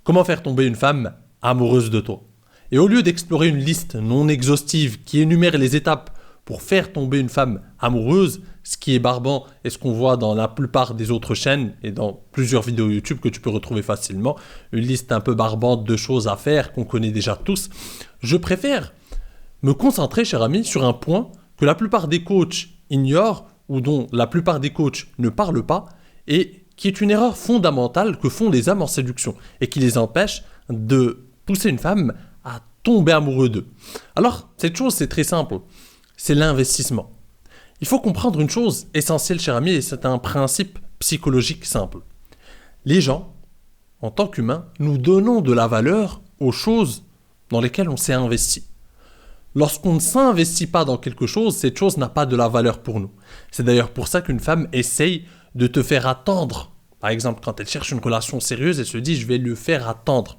Comment faire tomber une femme amoureuse de toi? Et au lieu d'explorer une liste non exhaustive qui énumère les étapes pour faire tomber une femme amoureuse, ce qui est barbant et ce qu'on voit dans la plupart des autres chaînes et dans plusieurs vidéos YouTube que tu peux retrouver facilement, une liste un peu barbante de choses à faire qu'on connaît déjà tous, je préfère me concentrer, cher ami, sur un point que la plupart des coachs ignorent ou dont la plupart des coachs ne parlent pas et qui est une erreur fondamentale que font les hommes en séduction et qui les empêche de pousser une femme à tomber amoureux d'eux. Alors, cette chose, c'est très simple. C'est l'investissement. Il faut comprendre une chose essentielle, cher ami, et c'est un principe psychologique simple. Les gens, en tant qu'humains, nous donnons de la valeur aux choses dans lesquelles on s'est investi. Lorsqu'on ne s'investit pas dans quelque chose, cette chose n'a pas de la valeur pour nous. C'est d'ailleurs pour ça qu'une femme essaye de te faire attendre. Par exemple, quand elle cherche une relation sérieuse, elle se dit « je vais le faire attendre ».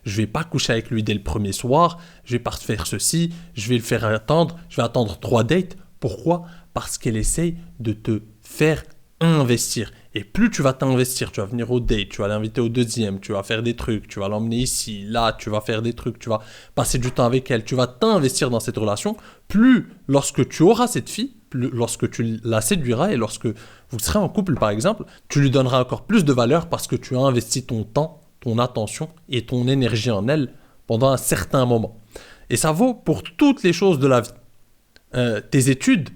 Je vais pas coucher avec lui dès le premier soir, je vais pas faire ceci, je vais le faire attendre, je vais attendre 3 dates. Pourquoi? Parce qu'elle essaye de te faire investir. Et plus tu vas t'investir, tu vas venir au date, tu vas l'inviter au deuxième, tu vas faire des trucs, tu vas l'emmener ici, là, tu vas faire des trucs, tu vas passer du temps avec elle, tu vas t'investir dans cette relation, plus lorsque tu auras cette fille, plus lorsque tu la séduiras et lorsque vous serez en couple par exemple, tu lui donneras encore plus de valeur parce que tu as investi ton temps, ton attention et ton énergie en elle pendant un certain moment. Et ça vaut pour toutes les choses de la vie. Tes études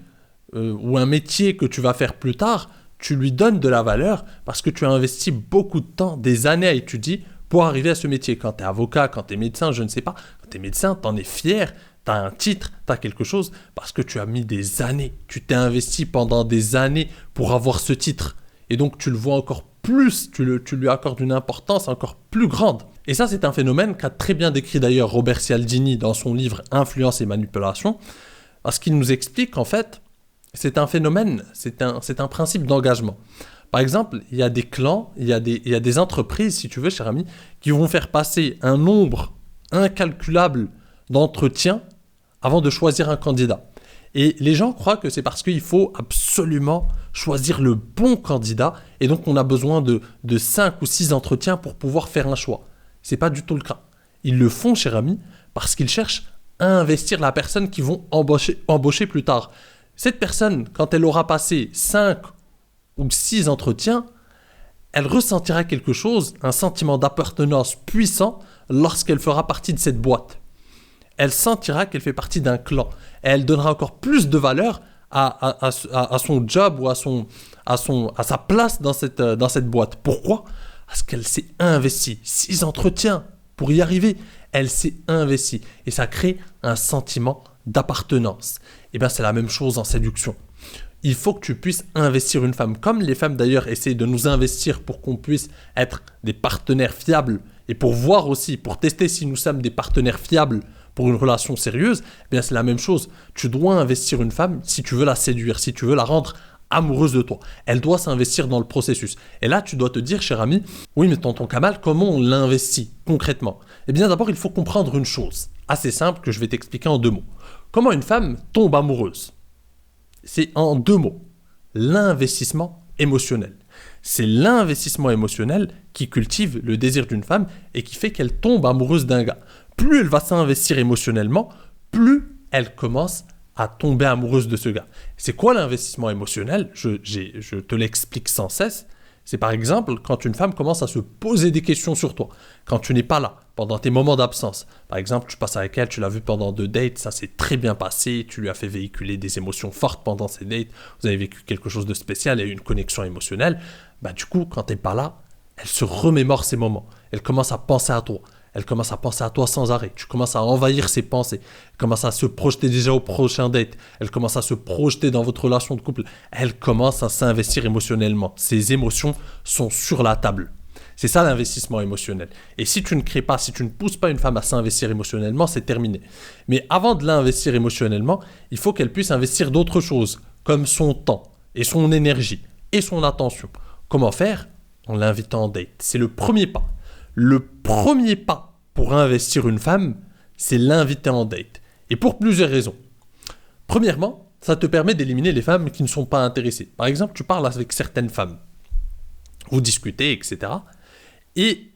ou un métier que tu vas faire plus tard, tu lui donnes de la valeur parce que tu as investi beaucoup de temps, des années à étudier pour arriver à ce métier. Quand tu es avocat, quand tu es médecin, je ne sais pas, quand tu es médecin, tu en es fier, tu as un titre, tu as quelque chose parce que tu as mis des années, tu t'es investi pendant des années pour avoir ce titre. Et donc tu le vois encore plus, tu lui accordes une importance encore plus grande. Et ça, c'est un phénomène qu'a très bien décrit d'ailleurs Robert Cialdini dans son livre Influence et manipulation, parce qu'il nous explique qu'en fait, c'est un phénomène, c'est un principe d'engagement. Par exemple, il y a des clans, il y a des entreprises, si tu veux, cher ami, qui vont faire passer un nombre incalculable d'entretiens avant de choisir un candidat. Et les gens croient que c'est parce qu'il faut absolument choisir le bon candidat et donc on a besoin de 5 ou 6 entretiens pour pouvoir faire un choix. Ce n'est pas du tout le cas. Ils le font, cher ami, parce qu'ils cherchent à investir la personne qu'ils vont embaucher plus tard. Cette personne, quand elle aura passé 5 ou 6 entretiens, elle ressentira quelque chose, un sentiment d'appartenance puissant lorsqu'elle fera partie de cette boîte. Elle sentira qu'elle fait partie d'un clan. Et elle donnera encore plus de valeur à son job ou à sa place dans cette boîte. Pourquoi? Parce qu'elle s'est investie. 6 entretiens pour y arriver. Elle s'est investie. Et ça crée un sentiment d'appartenance. Et bien c'est la même chose en séduction. Il faut que tu puisses investir une femme. Comme les femmes d'ailleurs essayent de nous investir pour qu'on puisse être des partenaires fiables et pour voir aussi, pour tester si nous sommes des partenaires fiables pour une relation sérieuse, eh bien c'est la même chose. Tu dois investir une femme si tu veux la séduire, si tu veux la rendre amoureuse de toi. Elle doit s'investir dans le processus. Et là, tu dois te dire, cher ami, oui, mais tonton Kamal, comment on l'investit concrètement? Eh bien d'abord, il faut comprendre une chose assez simple que je vais t'expliquer en 2 mots. Comment une femme tombe amoureuse? C'est en 2 mots. L'investissement émotionnel. C'est l'investissement émotionnel qui cultive le désir d'une femme et qui fait qu'elle tombe amoureuse d'un gars. Plus elle va s'investir émotionnellement, plus elle commence à tomber amoureuse de ce gars. C'est quoi l'investissement émotionnel? Je te l'explique sans cesse. C'est par exemple quand une femme commence à se poser des questions sur toi, quand tu n'es pas là, pendant tes moments d'absence. Par exemple, tu passes avec elle, tu l'as vue pendant 2 dates, ça s'est très bien passé, tu lui as fait véhiculer des émotions fortes pendant ces dates, vous avez vécu quelque chose de spécial et une connexion émotionnelle. Du coup, quand tu n'es pas là, elle se remémore ces moments, elle commence à penser à toi. Elle commence à penser à toi sans arrêt. Tu commences à envahir ses pensées. Elle commence à se projeter déjà au prochain date. Elle commence à se projeter dans votre relation de couple. Elle commence à s'investir émotionnellement. Ses émotions sont sur la table. C'est ça l'investissement émotionnel. Et si tu ne crées pas, si tu ne pousses pas une femme à s'investir émotionnellement, c'est terminé. Mais avant de l'investir émotionnellement, il faut qu'elle puisse investir d'autres choses, comme son temps et son énergie et son attention. Comment faire? En l'invitant en date. C'est le premier pas. Le premier pas pour investir une femme, c'est l'inviter en date. Et pour plusieurs raisons. Premièrement, ça te permet d'éliminer les femmes qui ne sont pas intéressées. Par exemple, tu parles avec certaines femmes. Vous discutez, etc. Et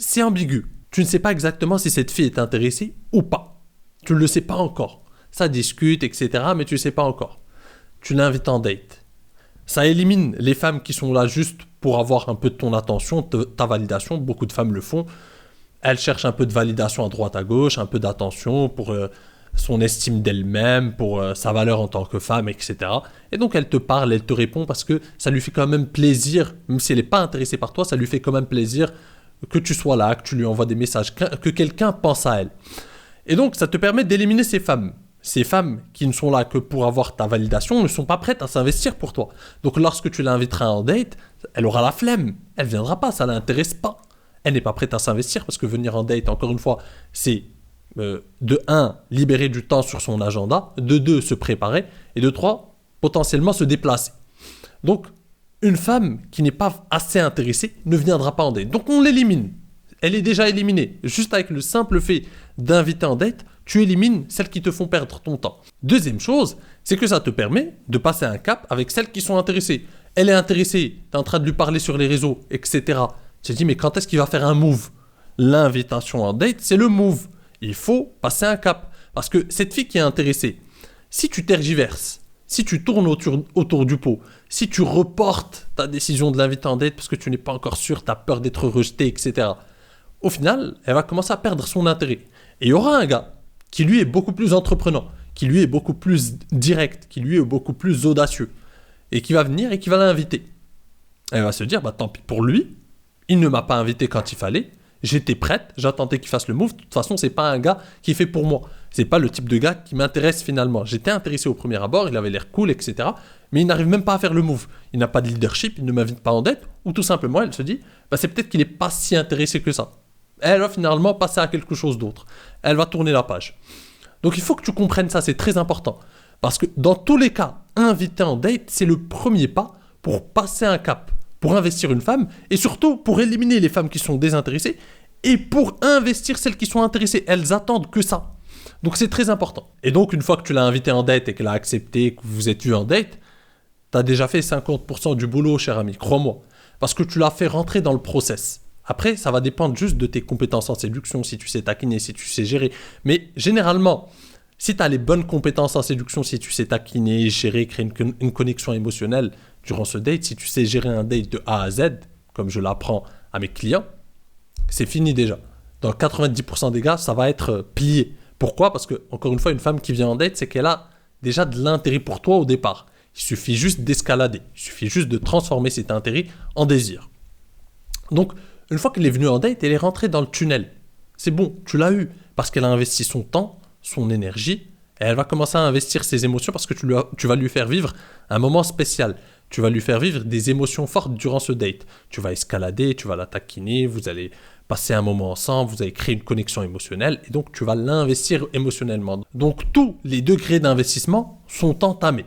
c'est ambigu. Tu ne sais pas exactement si cette fille est intéressée ou pas. Tu ne le sais pas encore. Ça discute, etc., mais tu ne sais pas encore. Tu l'invites en date. Ça élimine les femmes qui sont là juste pour avoir un peu de ton attention, ta validation. Beaucoup de femmes le font. Elles cherchent un peu de validation à droite, à gauche, un peu d'attention pour son estime d'elle-même, pour sa valeur en tant que femme, etc. Et donc elle te parle, elle te répond parce que ça lui fait quand même plaisir, même si elle n'est pas intéressée par toi, ça lui fait quand même plaisir que tu sois là, que tu lui envoies des messages, que quelqu'un pense à elle. Et donc ça te permet d'éliminer ces femmes. Ces femmes qui ne sont là que pour avoir ta validation ne sont pas prêtes à s'investir pour toi. Donc lorsque tu l'inviteras en date, elle aura la flemme. Elle ne viendra pas, ça ne l'intéresse pas. Elle n'est pas prête à s'investir parce que venir en date, encore une fois, c'est de 1, libérer du temps sur son agenda, de 2, se préparer, et de 3, potentiellement se déplacer. Donc, une femme qui n'est pas assez intéressée ne viendra pas en date. Donc on l'élimine. Elle est déjà éliminée. Juste avec le simple fait d'inviter en date, tu élimines celles qui te font perdre ton temps. Deuxième chose, c'est que ça te permet de passer un cap avec celles qui sont intéressées. Elle est intéressée, tu es en train de lui parler sur les réseaux, etc. Tu te dis, mais quand est-ce qu'il va faire un move? L'invitation en date, c'est le move. Il faut passer un cap. Parce que cette fille qui est intéressée, si tu tergiverses, si tu tournes autour du pot, si tu reportes ta décision de l'inviter en date parce que tu n'es pas encore sûr, tu as peur d'être rejeté, etc., au final, elle va commencer à perdre son intérêt. Et il y aura un gars qui lui est beaucoup plus entreprenant, qui lui est beaucoup plus direct, qui lui est beaucoup plus audacieux, et qui va venir et qui va l'inviter. Elle va se dire, bah tant pis pour lui, il ne m'a pas invité quand il fallait, j'étais prête, j'attendais qu'il fasse le move, de toute façon c'est pas un gars qui est fait pour moi, c'est pas le type de gars qui m'intéresse finalement. J'étais intéressé au premier abord, il avait l'air cool, etc., mais il n'arrive même pas à faire le move, il n'a pas de leadership, il ne m'invite pas en date, ou tout simplement elle se dit, bah c'est peut-être qu'il n'est pas si intéressé que ça. Elle va finalement passer à quelque chose d'autre. Elle va tourner la page. Donc il faut que tu comprennes ça, c'est très important. Parce que dans tous les cas, inviter en date, c'est le premier pas pour passer un cap, pour investir une femme, et surtout pour éliminer les femmes qui sont désintéressées, et pour investir celles qui sont intéressées. Elles attendent que ça. Donc c'est très important. Et donc une fois que tu l'as invitée en date et qu'elle a accepté, que vous vous êtes vu en date, tu as déjà fait 50% du boulot, cher ami, crois-moi. Parce que tu l'as fait rentrer dans le process. Après, ça va dépendre juste de tes compétences en séduction, si tu sais taquiner, si tu sais gérer. Mais généralement, si tu as les bonnes compétences en séduction, si tu sais taquiner, gérer, créer une connexion émotionnelle durant ce date, si tu sais gérer un date de A à Z, comme je l'apprends à mes clients, c'est fini déjà. Dans 90% des cas, ça va être plié. Pourquoi? Parce que, encore une fois, une femme qui vient en date, c'est qu'elle a déjà de l'intérêt pour toi au départ. Il suffit juste d'escalader. Il suffit juste de transformer cet intérêt en désir. Donc, une fois qu'elle est venue en date, elle est rentrée dans le tunnel. C'est bon, tu l'as eu. Parce qu'elle a investi son temps, son énergie, et elle va commencer à investir ses émotions parce que tu vas lui faire vivre un moment spécial. Tu vas lui faire vivre des émotions fortes durant ce date. Tu vas escalader, tu vas la taquiner, vous allez passer un moment ensemble, vous allez créer une connexion émotionnelle, et donc tu vas l'investir émotionnellement. Donc tous les degrés d'investissement sont entamés.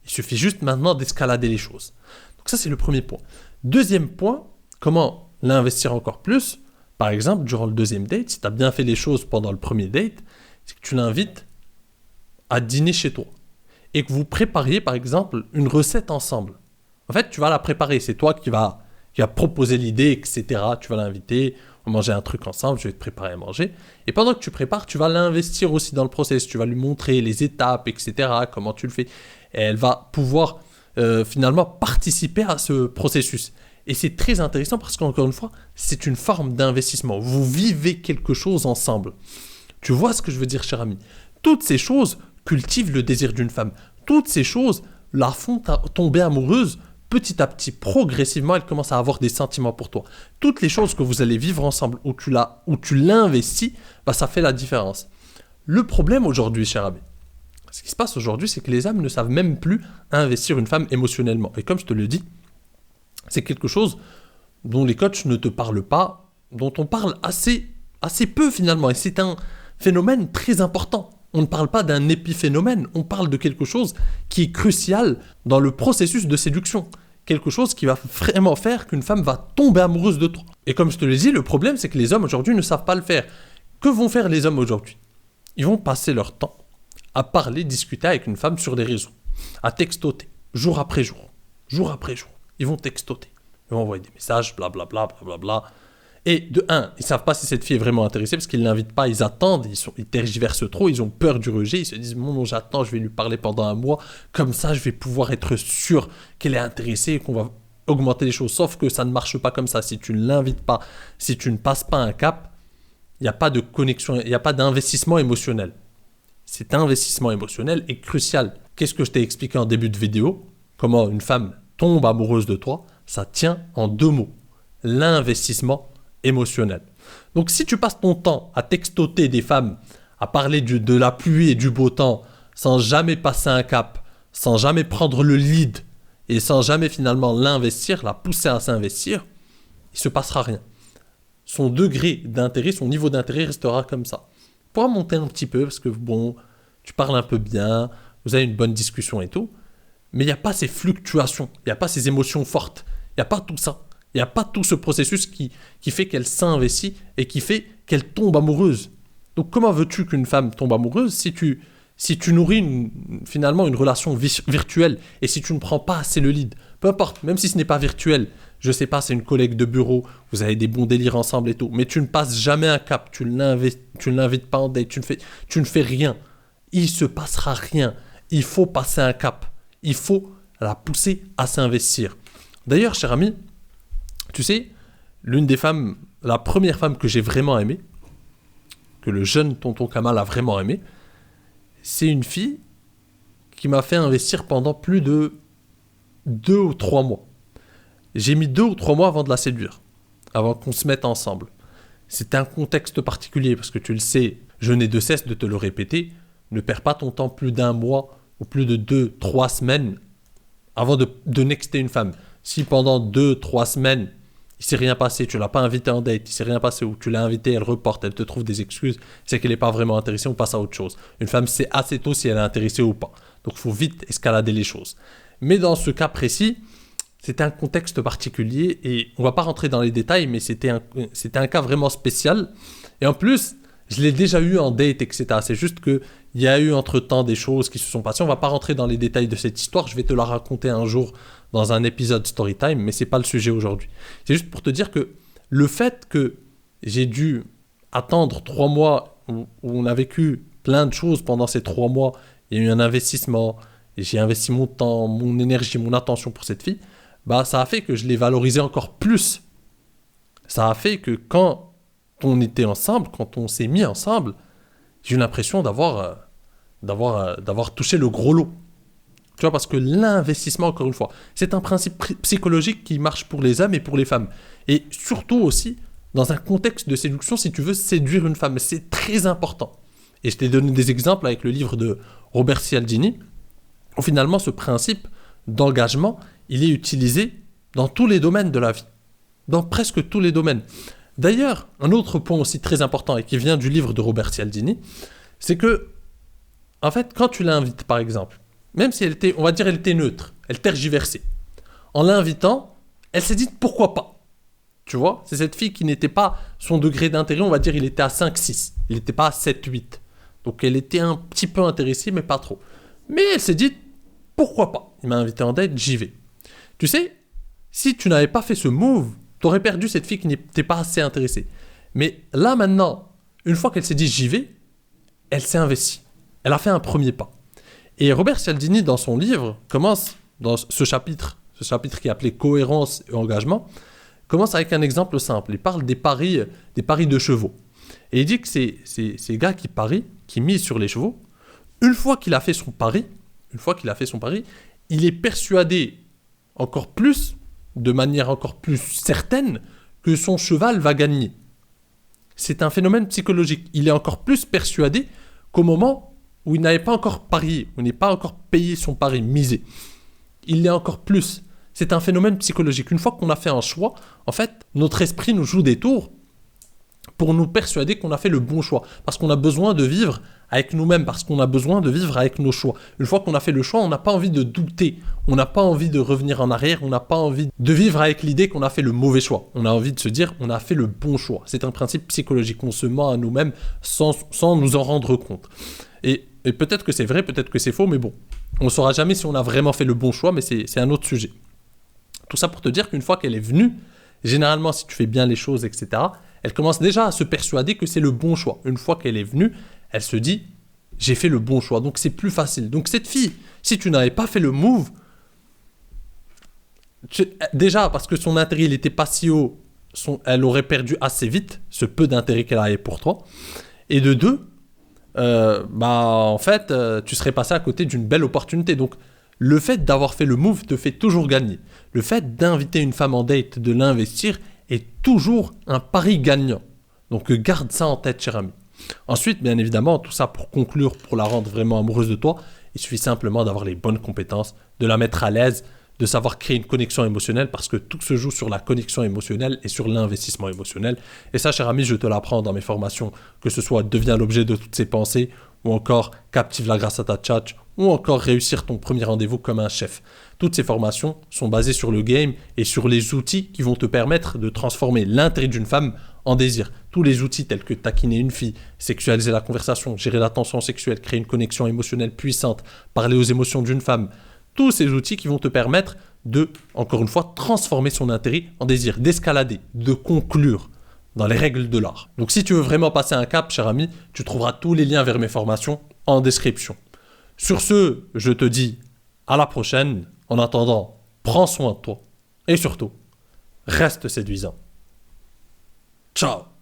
Il suffit juste maintenant d'escalader les choses. Donc ça, c'est le premier point. Deuxième point, comment l'investir encore plus? Par exemple, durant le deuxième date, si tu as bien fait les choses pendant le premier date, c'est que tu l'invites à dîner chez toi. Et que vous prépariez, par exemple, une recette ensemble. En fait, tu vas la préparer. C'est toi qui vas proposer l'idée, etc. Tu vas l'inviter, on va manger un truc ensemble, je vais te préparer à manger. Et pendant que tu prépares, tu vas l'investir aussi dans le process. Tu vas lui montrer les étapes, etc., comment tu le fais. Et elle va pouvoir finalement participer à ce processus. Et c'est très intéressant parce qu'encore une fois, c'est une forme d'investissement. Vous vivez quelque chose ensemble. Tu vois ce que je veux dire, cher ami? Toutes ces choses cultivent le désir d'une femme. Toutes ces choses la font tomber amoureuse petit à petit. Progressivement, elle commence à avoir des sentiments pour toi. Toutes les choses que vous allez vivre ensemble, où tu l'investis, bah, ça fait la différence. Le problème aujourd'hui, cher ami, ce qui se passe aujourd'hui, c'est que les hommes ne savent même plus investir une femme émotionnellement. Et comme je te le dis, c'est quelque chose dont les coachs ne te parlent pas, dont on parle assez peu finalement. Et c'est un phénomène très important. On ne parle pas d'un épiphénomène, on parle de quelque chose qui est crucial dans le processus de séduction. Quelque chose qui va vraiment faire qu'une femme va tomber amoureuse de toi. Et comme je te l'ai dit, le problème, c'est que les hommes aujourd'hui ne savent pas le faire. Que vont faire les hommes aujourd'hui? Ils vont passer leur temps à parler, discuter avec une femme sur les réseaux, à textoter, jour après jour, jour après jour. Ils vont textoter, ils vont envoyer des messages, blablabla, blablabla. Et de un, ils savent pas si cette fille est vraiment intéressée parce qu'ils l'invitent pas, ils attendent, ils tergiversent trop, ils ont peur du rejet, ils se disent non, j'attends, je vais lui parler pendant un mois, comme ça je vais pouvoir être sûr qu'elle est intéressée et qu'on va augmenter les choses. Sauf que ça ne marche pas comme ça. Si tu ne l'invites pas, si tu ne passes pas un cap, il n'y a pas de connexion, il n'y a pas d'investissement émotionnel. Cet investissement émotionnel est crucial. Qu'est-ce que je t'ai expliqué en début de vidéo? Comment une femme tombe amoureuse de toi? Ça tient en 2 mots. L'investissement émotionnel. Donc si tu passes ton temps à textoter des femmes, à parler de la pluie et du beau temps, sans jamais passer un cap, sans jamais prendre le lead et sans jamais finalement l'investir, la pousser à s'investir, il ne se passera rien. Son degré d'intérêt, son niveau d'intérêt restera comme ça. Tu pourras monter un petit peu parce que bon, tu parles un peu bien, vous avez une bonne discussion et tout, mais il n'y a pas ces fluctuations, il n'y a pas ces émotions fortes, il n'y a pas tout ça. Il n'y a pas tout ce processus qui fait qu'elle s'investit et qui fait qu'elle tombe amoureuse. Donc comment veux-tu qu'une femme tombe amoureuse si tu nourris finalement une relation virtuelle et si tu ne prends pas assez le lead? Peu importe, même si ce n'est pas virtuel, je sais pas, c'est une collègue de bureau, vous avez des bons délires ensemble et tout, mais tu ne passes jamais un cap, tu ne l'invites pas en date, tu ne fais rien. Il se passera rien. Il faut passer un cap. Il faut la pousser à s'investir. D'ailleurs, cher ami, tu sais, la première femme que j'ai vraiment aimée, que le jeune tonton Kamal a vraiment aimée, c'est une fille qui m'a fait investir pendant plus de 2 ou 3 mois. J'ai mis 2 ou 3 mois avant de la séduire, avant qu'on se mette ensemble. C'était un contexte particulier, parce que tu le sais, je n'ai de cesse de te le répéter, ne perds pas ton temps plus d'1 mois ou plus de 2-3 semaines avant de nexter une femme. Si pendant 2-3 semaines, il ne s'est rien passé, tu ne l'as pas invitée en date, il ne s'est rien passé, ou tu l'as invitée, elle reporte, elle te trouve des excuses, c'est qu'elle n'est pas vraiment intéressée, on passe à autre chose. Une femme sait assez tôt si elle est intéressée ou pas. Donc il faut vite escalader les choses. Mais dans ce cas précis, c'était un contexte particulier, et on ne va pas rentrer dans les détails, mais c'était un cas vraiment spécial. Et en plus, je l'ai déjà eu en date, etc. C'est juste qu'il y a eu entre-temps des choses qui se sont passées. On ne va pas rentrer dans les détails de cette histoire, je vais te la raconter un jour dans un épisode Storytime, mais ce n'est pas le sujet aujourd'hui. C'est juste pour te dire que le fait que j'ai dû attendre 3 mois où on a vécu plein de choses pendant ces 3 mois, il y a eu un investissement, et j'ai investi mon temps, mon énergie, mon attention pour cette fille, bah ça a fait que je l'ai valorisée encore plus. Ça a fait que quand on était ensemble, quand on s'est mis ensemble, j'ai eu l'impression d'avoir touché le gros lot. Tu vois, parce que l'investissement, encore une fois, c'est un principe psychologique qui marche pour les hommes et pour les femmes. Et surtout aussi, dans un contexte de séduction, si tu veux séduire une femme, c'est très important. Et je t'ai donné des exemples avec le livre de Robert Cialdini, où finalement ce principe d'engagement, il est utilisé dans tous les domaines de la vie. Dans presque tous les domaines. D'ailleurs, un autre point aussi très important et qui vient du livre de Robert Cialdini, c'est que, en fait, quand tu l'invites, par exemple, même si elle était neutre, elle tergiversait. En l'invitant, elle s'est dit pourquoi pas. Tu vois, c'est cette fille qui n'était pas, son degré d'intérêt, on va dire, il était à 5-6. Il n'était pas à 7-8. Donc elle était un petit peu intéressée, mais pas trop. Mais elle s'est dit pourquoi pas. Il m'a invité en date, j'y vais. Tu sais, si tu n'avais pas fait ce move, tu aurais perdu cette fille qui n'était pas assez intéressée. Mais là maintenant, une fois qu'elle s'est dit j'y vais, elle s'est investie. Elle a fait un premier pas. Et Robert Cialdini, dans son livre, commence, dans ce chapitre qui est appelé Cohérence et engagement, commence avec un exemple simple. Il parle des paris de chevaux. Et il dit que ces gars qui parient, qui misent sur les chevaux, une fois qu'il a fait son pari, il est persuadé encore plus, de manière encore plus certaine, que son cheval va gagner. C'est un phénomène psychologique. Il est encore plus persuadé qu'au moment où il n'avait pas encore parié, où il n'est pas encore payé son pari, misé. Il l'est encore plus. C'est un phénomène psychologique. Une fois qu'on a fait un choix, en fait, notre esprit nous joue des tours pour nous persuader qu'on a fait le bon choix. Parce qu'on a besoin de vivre avec nous-mêmes, parce qu'on a besoin de vivre avec nos choix. Une fois qu'on a fait le choix, on n'a pas envie de douter, on n'a pas envie de revenir en arrière, on n'a pas envie de vivre avec l'idée qu'on a fait le mauvais choix. On a envie de se dire, on a fait le bon choix. C'est un principe psychologique, on se ment à nous-mêmes sans nous en rendre compte. Et peut-être que c'est vrai, peut-être que c'est faux, mais bon, on ne saura jamais si on a vraiment fait le bon choix, mais c'est un autre sujet. Tout ça pour te dire qu'une fois qu'elle est venue, généralement, si tu fais bien les choses, etc., elle commence déjà à se persuader que c'est le bon choix. Une fois qu'elle est venue, elle se dit, j'ai fait le bon choix, donc c'est plus facile. Donc cette fille, si tu n'avais pas fait le move, déjà parce que son intérêt il était pas si haut, elle aurait perdu assez vite ce peu d'intérêt qu'elle avait pour toi. Et de deux, en fait, tu serais passé à côté d'une belle opportunité. Donc le fait d'avoir fait le move te fait toujours gagner. Le fait d'inviter une femme en date, de l'investir, est toujours un pari gagnant. Donc garde ça en tête, cher ami. Ensuite, bien évidemment, tout ça pour conclure, pour la rendre vraiment amoureuse de toi, il suffit simplement d'avoir les bonnes compétences, de la mettre à l'aise, de savoir créer une connexion émotionnelle parce que tout se joue sur la connexion émotionnelle et sur l'investissement émotionnel. Et ça, cher ami, je te l'apprends dans mes formations, que ce soit deviens l'objet de toutes ces pensées, ou encore captive-la grâce à ta tchatch, ou encore réussir ton premier rendez-vous comme un chef. Toutes ces formations sont basées sur le game et sur les outils qui vont te permettre de transformer l'intérêt d'une femme en désir. Tous les outils tels que taquiner une fille, sexualiser la conversation, gérer la tension sexuelle, créer une connexion émotionnelle puissante, parler aux émotions d'une femme, tous ces outils qui vont te permettre de, encore une fois, transformer son intérêt en désir, d'escalader, de conclure dans les règles de l'art. Donc si tu veux vraiment passer un cap, cher ami, tu trouveras tous les liens vers mes formations en description. Sur ce, je te dis à la prochaine. En attendant, prends soin de toi et surtout, reste séduisant. Ciao!